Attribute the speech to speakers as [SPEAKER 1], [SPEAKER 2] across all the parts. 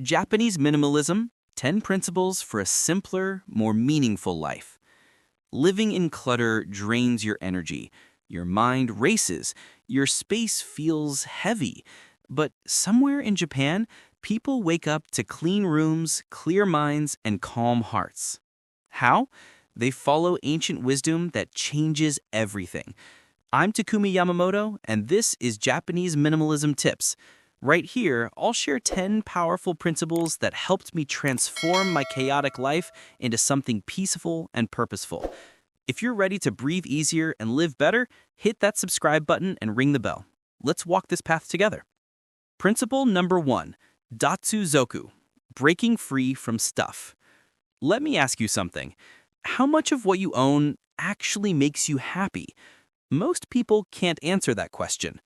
[SPEAKER 1] Japanese Minimalism, 10 Principles for a Simpler, More Meaningful Life. Living in clutter drains your energy. Your mind races. Your space feels heavy. But somewhere in Japan, people wake up to clean rooms, clear minds, and calm hearts. How? They follow ancient wisdom that changes everything. I'm Takumi Yamamoto, and this is Japanese Minimalism Tips. Right here, I'll share 10 powerful principles that helped me transform my chaotic life into something peaceful and purposeful. If you're ready to breathe easier and live better, hit that subscribe button and ring the bell. Let's walk this path together. Principle number 1, Datsu Zoku, breaking free from stuff. Let me ask you something. How much of what you own actually makes you happy? Most people can't answer that question.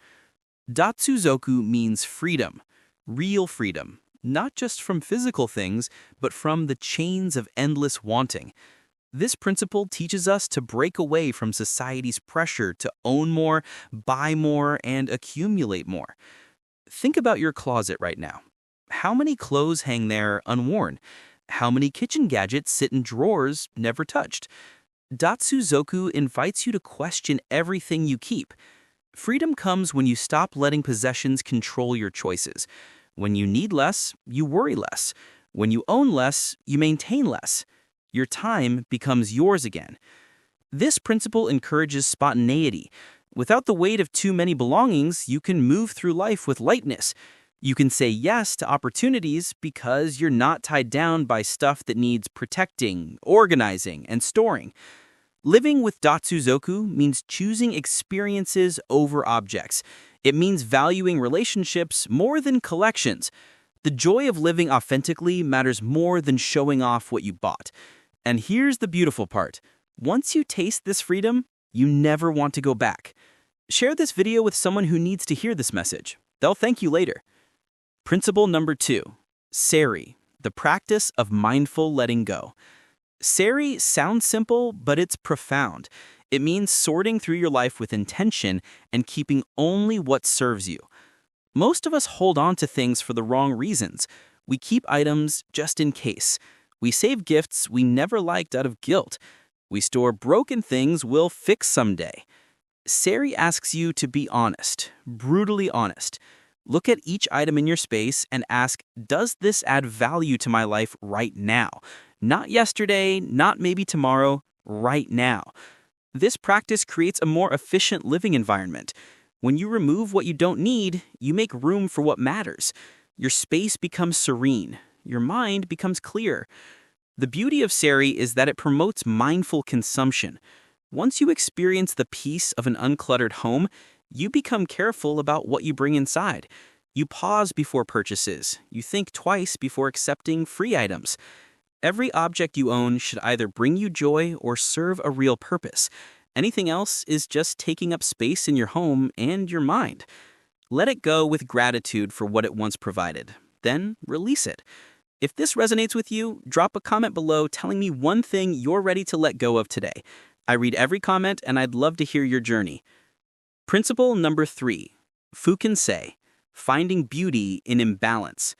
[SPEAKER 1] Datsu Zoku means freedom, real freedom, not just from physical things, but from the chains of endless wanting. This principle teaches us to break away from society's pressure to own more, buy more, and accumulate more. Think about your closet right now. How many clothes hang there unworn? How many kitchen gadgets sit in drawers never touched? Datsu Zoku invites you to question everything you keep. Freedom comes when you stop letting possessions control your choices. When you need less, you worry less. When you own less, you maintain less. Your time becomes yours again. This principle encourages spontaneity. Without the weight of too many belongings, you can move through life with lightness. You can say yes to opportunities because you're not tied down by stuff that needs protecting, organizing, and storing. Living with Datsu Zoku means choosing experiences over objects. It means valuing relationships more than collections. The joy of living authentically matters more than showing off what you bought. And here's the beautiful part. Once you taste this freedom, you never want to go back. Share this video with someone who needs to hear this message. They'll thank you later. Principle number 2, Seiri, the practice of mindful letting go. Seiri sounds simple, but it's profound. It means sorting through your life with intention and keeping only what serves you. Most of us hold on to things for the wrong reasons. We keep items just in case. We save gifts we never liked out of guilt. We store broken things we'll fix someday. Seiri asks you to be honest, brutally honest. Look at each item in your space and ask, does this add value to my life right now? Not yesterday, not maybe tomorrow, right now. This practice creates a more efficient living environment. When you remove what you don't need, you make room for what matters. Your space becomes serene. Your mind becomes clear. The beauty of Seiri is that it promotes mindful consumption. Once you experience the peace of an uncluttered home, you become careful about what you bring inside. You pause before purchases. You think twice before accepting free items. Every object you own should either bring you joy or serve a real purpose. Anything else is just taking up space in your home and your mind. Let it go with gratitude for what it once provided. Then release it. If this resonates with you, drop a comment below telling me one thing you're ready to let go of today. I read every comment and I'd love to hear your journey. Principle number 3, Fukinsei, finding beauty in imbalance.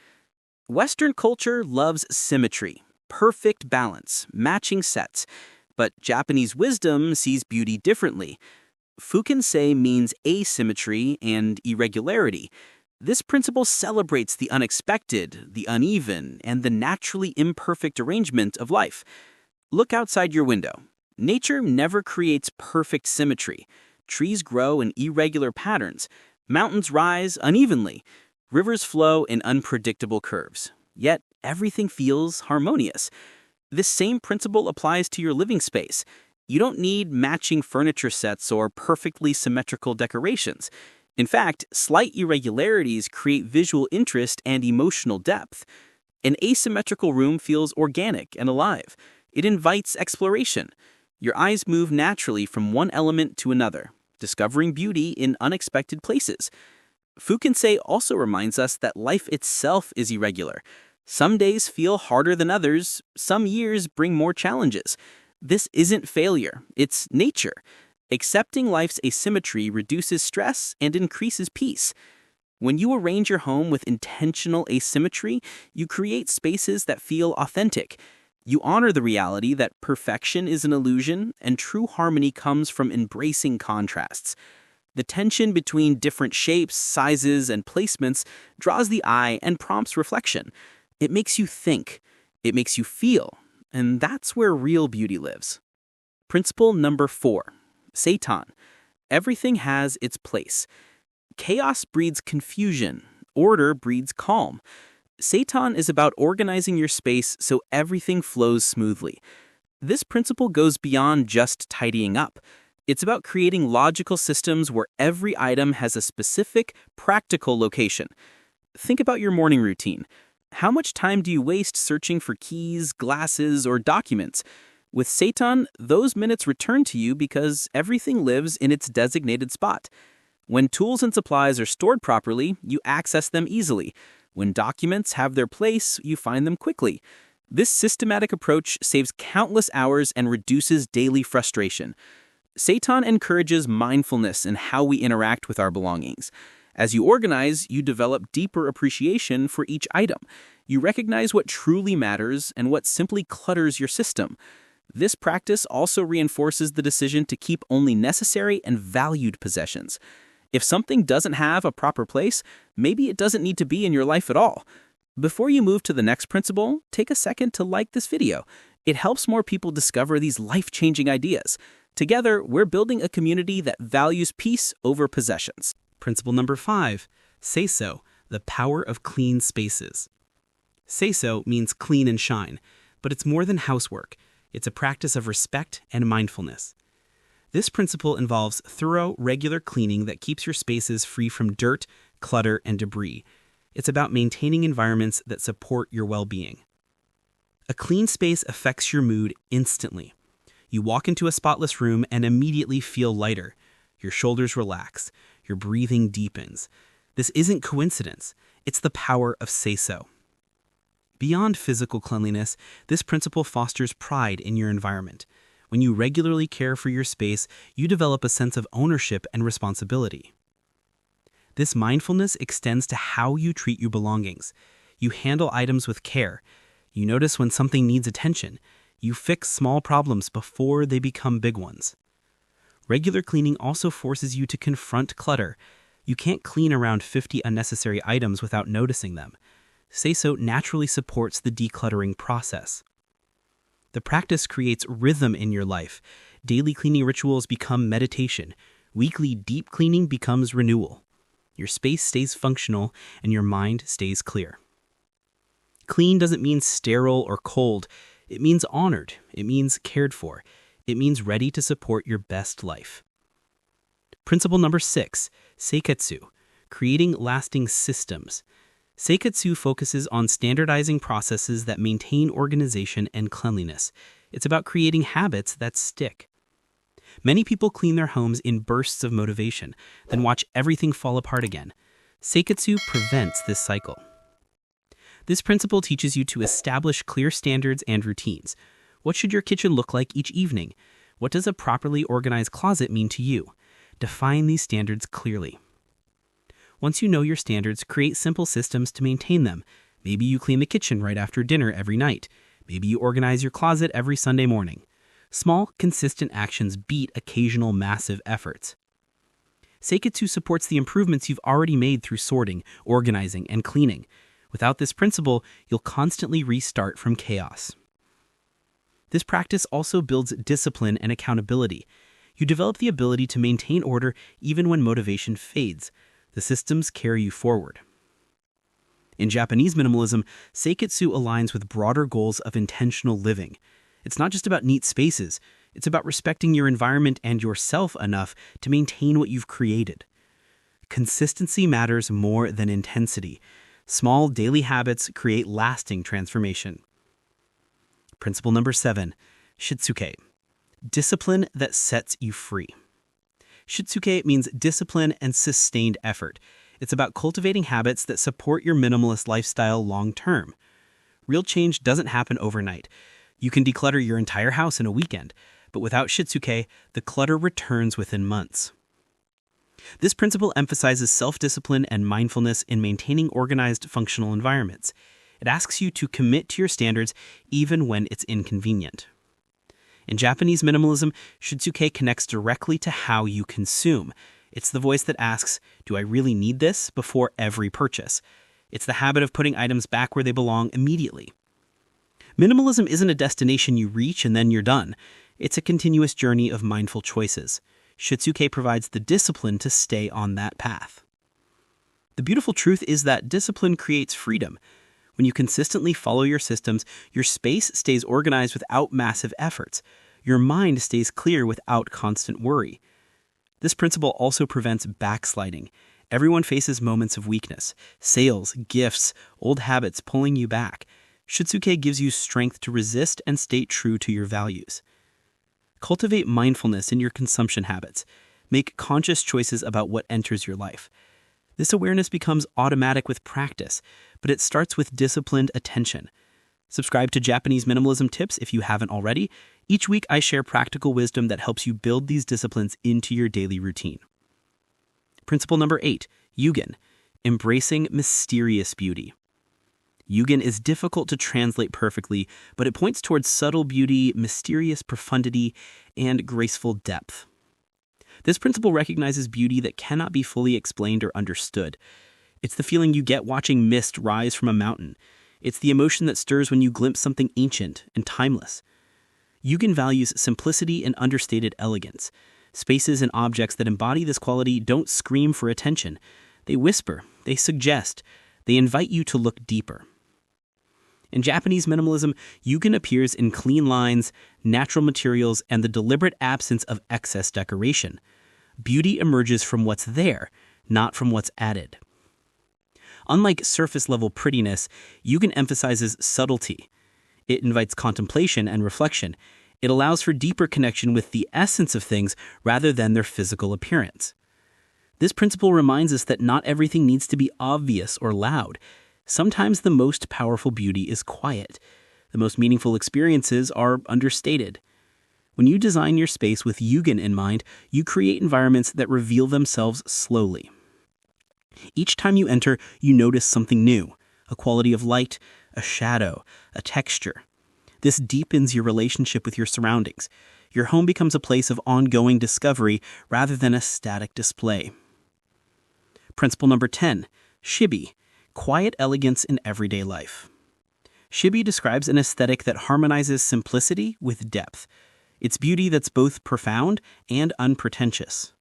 [SPEAKER 1] Western culture loves symmetry. Perfect balance, matching sets. But Japanese wisdom sees beauty differently. Fukinsei means asymmetry and irregularity. This principle celebrates the unexpected, the uneven, and the naturally imperfect arrangement of life. Look outside your window. Nature never creates perfect symmetry. Trees grow in irregular patterns. Mountains rise unevenly. Rivers flow in unpredictable curves. Yet, everything feels harmonious. This same principle applies to your living space. You don't need matching furniture sets or perfectly symmetrical decorations. In fact, slight irregularities create visual interest and emotional depth. An asymmetrical room feels organic and alive. It invites exploration. Your eyes move naturally from one element to another, discovering beauty in unexpected places. Fukinsei also reminds us that life itself is irregular. Some days feel harder than others. Some years bring more challenges. This isn't failure. It's nature. Accepting life's asymmetry reduces stress and increases peace. When you arrange your home with intentional asymmetry, you create spaces that feel authentic. You honor the reality that perfection is an illusion and true harmony comes from embracing contrasts. The tension between different shapes, sizes, and placements draws the eye and prompts reflection. It makes you think. It makes you feel. And that's where real beauty lives. Principle number 4. Seiton. Everything has its place. Chaos breeds confusion. Order breeds calm. Seiton is about organizing your space so everything flows smoothly. This principle goes beyond just tidying up. It's about creating logical systems where every item has a specific, practical location. Think about your morning routine. How much time do you waste searching for keys, glasses, or documents? With Seiton, those minutes return to you because everything lives in its designated spot. When tools and supplies are stored properly, you access them easily. When documents have their place, you find them quickly. This systematic approach saves countless hours and reduces daily frustration. Seiton encourages mindfulness in how we interact with our belongings. As you organize, you develop deeper appreciation for each item. You recognize what truly matters and what simply clutters your system. This practice also reinforces the decision to keep only necessary and valued possessions. If something doesn't have a proper place, maybe it doesn't need to be in your life at all. Before you move to the next principle, take a second to like this video. It helps more people discover these life-changing ideas. Together, we're building a community that values peace over possessions. Principle number 5, Seiso, the power of clean spaces. Seiso means clean and shine, but it's more than housework. It's a practice of respect and mindfulness. This principle involves thorough, regular cleaning that keeps your spaces free from dirt, clutter, and debris. It's about maintaining environments that support your well-being. A clean space affects your mood instantly. You walk into a spotless room and immediately feel lighter. Your shoulders relax. Your breathing deepens. This isn't coincidence. It's the power of Seiso. Beyond physical cleanliness, this principle fosters pride in your environment. When you regularly care for your space, you develop a sense of ownership and responsibility. This mindfulness extends to how you treat your belongings. You handle items with care. You notice when something needs attention. You fix small problems before they become big ones. Regular cleaning also forces you to confront clutter. You can't clean around 50 unnecessary items without noticing them. Seiso naturally supports the decluttering process. The practice creates rhythm in your life. Daily cleaning rituals become meditation. Weekly deep cleaning becomes renewal. Your space stays functional and your mind stays clear. Clean doesn't mean sterile or cold. It means honored. It means cared for. It means ready to support your best life. Principle number 6, Seiketsu, creating lasting systems. Seiketsu focuses on standardizing processes that maintain organization and cleanliness. It's about creating habits that stick. Many people clean their homes in bursts of motivation, then watch everything fall apart again. Seiketsu prevents this cycle. This principle teaches you to establish clear standards and routines. What should your kitchen look like each evening? What does a properly organized closet mean to you? Define these standards clearly. Once you know your standards, create simple systems to maintain them. Maybe you clean the kitchen right after dinner every night. Maybe you organize your closet every Sunday morning. Small, consistent actions beat occasional massive efforts. Seiketsu supports the improvements you've already made through sorting, organizing, and cleaning. Without this principle, you'll constantly restart from chaos. This practice also builds discipline and accountability. You develop the ability to maintain order even when motivation fades. The systems carry you forward. In Japanese minimalism, Seiketsu aligns with broader goals of intentional living. It's not just about neat spaces. It's about respecting your environment and yourself enough to maintain what you've created. Consistency matters more than intensity. Small daily habits create lasting transformation. Principle number 7, Shitsuke, discipline that sets you free. Shitsuke means discipline and sustained effort. It's about cultivating habits that support your minimalist lifestyle long-term. Real change doesn't happen overnight. You can declutter your entire house in a weekend, but without Shitsuke, the clutter returns within months.
[SPEAKER 2] This principle emphasizes self-discipline and mindfulness in maintaining organized, functional environments. It asks you to commit to your standards even when it's inconvenient. In Japanese minimalism, Shitsuke connects directly to how you consume. It's the voice that asks, "Do I really need this?" before every purchase. It's the habit of putting items back where they belong immediately. Minimalism isn't a destination you reach and then you're done. It's a continuous journey of mindful choices. Shitsuke provides the discipline to stay on that path. The beautiful truth is that discipline creates freedom. When you consistently follow your systems, your space stays organized without massive efforts. Your mind stays clear without constant worry. This principle also prevents backsliding. Everyone faces moments of weakness, sales, gifts, old habits pulling you back. Shitsuke gives you strength to resist and stay true to your values. Cultivate mindfulness in your consumption habits. Make conscious choices about what enters your life. This awareness becomes automatic with practice, but it starts with disciplined attention. Subscribe to Japanese Minimalism Tips if you haven't already. Each week I share practical wisdom that helps you build these disciplines into your daily routine. Principle number 8, Yugen, embracing mysterious beauty. Yugen is difficult to translate perfectly, but it points towards subtle beauty, mysterious profundity, and graceful depth. This principle recognizes beauty that cannot be fully explained or understood. It's the feeling you get watching mist rise from a mountain. It's the emotion that stirs when you glimpse something ancient and timeless. Yugen values simplicity and understated elegance. Spaces and objects that embody this quality don't scream for attention. They whisper, they suggest, they invite you to look deeper. In Japanese minimalism, Yugen appears in clean lines, natural materials, and the deliberate absence of excess decoration. Beauty emerges from what's there, not from what's added. Unlike surface-level prettiness, Yugen emphasizes subtlety. It invites contemplation and reflection. It allows for deeper connection with the essence of things rather than their physical appearance. This principle reminds us that not everything needs to be obvious or loud. Sometimes the most powerful beauty is quiet. The most meaningful experiences are understated. When you design your space with Yugen in mind, you create environments that reveal themselves slowly. Each time you enter, you notice something new, a quality of light, a shadow, a texture. This deepens your relationship with your surroundings. Your home becomes a place of ongoing discovery rather than a static display. Principle number 10, Shibui, quiet elegance in everyday life. Shibui describes an aesthetic that harmonizes simplicity with depth. It's beauty that's both profound and unpretentious.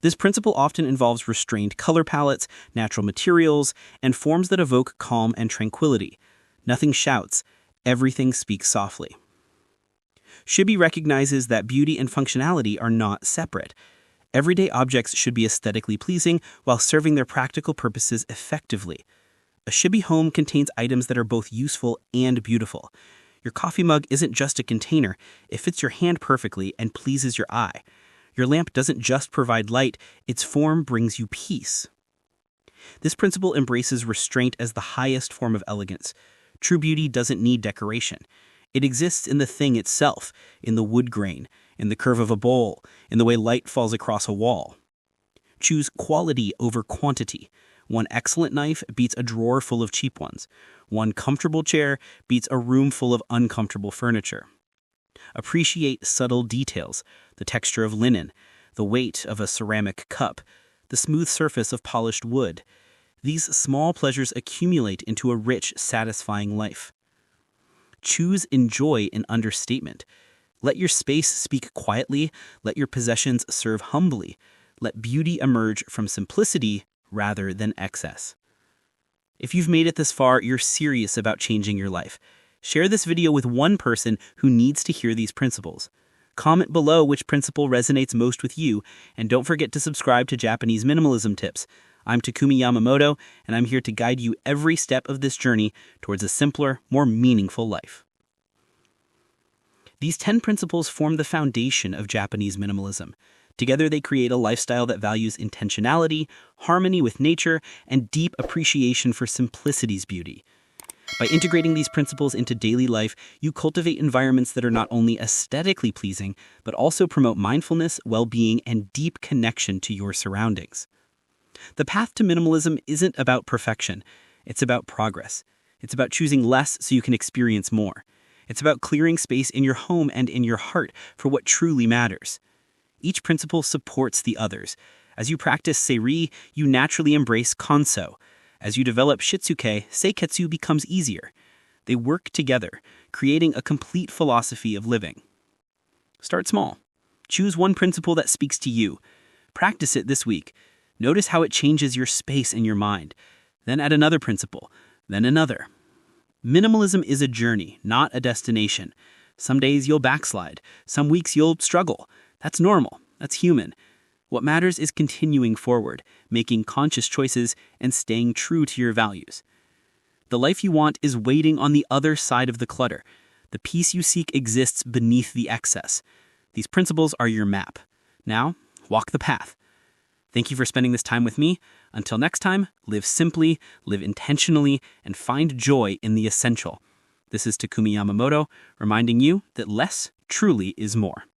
[SPEAKER 2] This principle often involves restrained color palettes, natural materials, and forms that evoke calm and tranquility. Nothing shouts, everything speaks softly. Shibui recognizes that beauty and functionality are not separate. Everyday objects should be aesthetically pleasing while serving their practical purposes effectively. A Shibui home contains items that are both useful and beautiful. Your coffee mug isn't just a container, it fits your hand perfectly and pleases your eye. Your lamp doesn't just provide light, its form brings you peace. This principle embraces restraint as the highest form of elegance. True beauty doesn't need decoration. It exists in the thing itself, in the wood grain, in the curve of a bowl, in the way light falls across a wall. Choose quality over quantity. One excellent knife beats a drawer full of cheap ones. One comfortable chair beats a room full of uncomfortable furniture. Appreciate subtle details, the texture of linen, the weight of a ceramic cup, the smooth surface of polished wood. These small pleasures accumulate into a rich, satisfying life. Choose enjoy in understatement. Let your space speak quietly, let your possessions serve humbly. Let beauty emerge from simplicity rather than excess. If you've made it this far, you're serious about changing your life. Share this video with one person who needs to hear these principles. Comment below which principle resonates most with you, and don't forget to subscribe to Japanese Minimalism Tips. I'm Takumi Yamamoto, and I'm here to guide you every step of this journey towards a simpler, more meaningful life. These 10 principles form the foundation of Japanese minimalism. Together they create a lifestyle that values intentionality, harmony with nature, and deep appreciation for simplicity's beauty. By integrating these principles into daily life, you cultivate environments that are not only aesthetically pleasing, but also promote mindfulness, well-being, and deep connection to your surroundings. The path to minimalism isn't about perfection. It's about progress. It's about choosing less so you can experience more. It's about clearing space in your home and in your heart for what truly matters. Each principle supports the others. As you practice Seiri, you naturally embrace Kanso. As you develop Shitsuke, Seiketsu becomes easier. They work together, creating a complete philosophy of living. Start small. Choose one principle that speaks to you. Practice it this week. Notice how it changes your space and your mind. Then add another principle, then another. Minimalism is a journey, not a destination. Some days you'll backslide. Some weeks you'll struggle. That's normal. That's human. What matters is continuing forward, making conscious choices, and staying true to your values. The life you want is waiting on the other side of the clutter. The peace you seek exists beneath the excess. These principles are your map. Now, walk the path. Thank you for spending this time with me. Until next time, live simply, live intentionally, and find joy in the essential. This is Takumi Yamamoto, reminding you that less truly is more.